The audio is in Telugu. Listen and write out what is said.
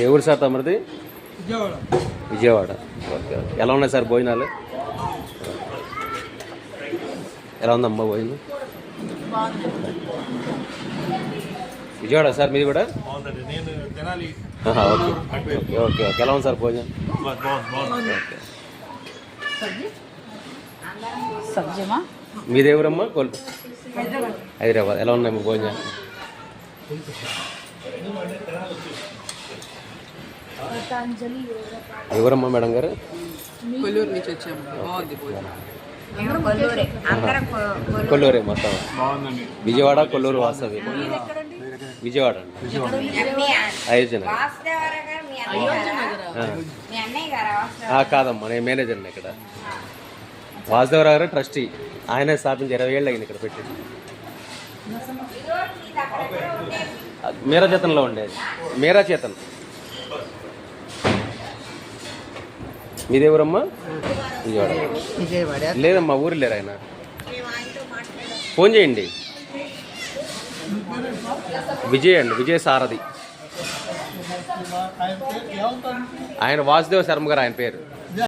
ఎవరు సార్ తమరిది? విజయవాడ. Okay okay. ఎలా ఉన్నాయి సార్ భోజనాలు? ఎలా ఉందమ్మా భోజనం? విజయవాడ సార్ మీది కూడా? Okay okay okay. ఎలా ఉంది సార్ భోజనం? ఓకే. మీది ఎవరమ్మా? హైదరాబాద్. ఎలా ఉన్నాయమ్మా భోజనం? ఎవరమ్మా మేడం గారు? కొల్లూరు నుంచి వచ్చాము. బాగుంది భోజనం. కొల్లూరే మొత్తం. విజయవాడ కొల్లూరు వాస్తవి. విజయవాడ అయోధ్య కాదమ్మా, నేను మేనేజర్ని ఇక్కడ. వాసుదేవరావు గారు ట్రస్టీ. ఆయనే స్థాపించి 20 ఏళ్ళు అయింది ఇక్కడ పెట్టి. మీరాచేతన్లో ఉండేది. మీరాచేతన్. మీదేవరమ్మా? విజయవాడ. లేదమ్మా ఊరు లేరు ఆయన. ఫోన్ చేయండి. విజయ్ అండి, విజయ్ సారథి. ఆయన వాసుదేవ శర్మ గారు ఆయన పేరు.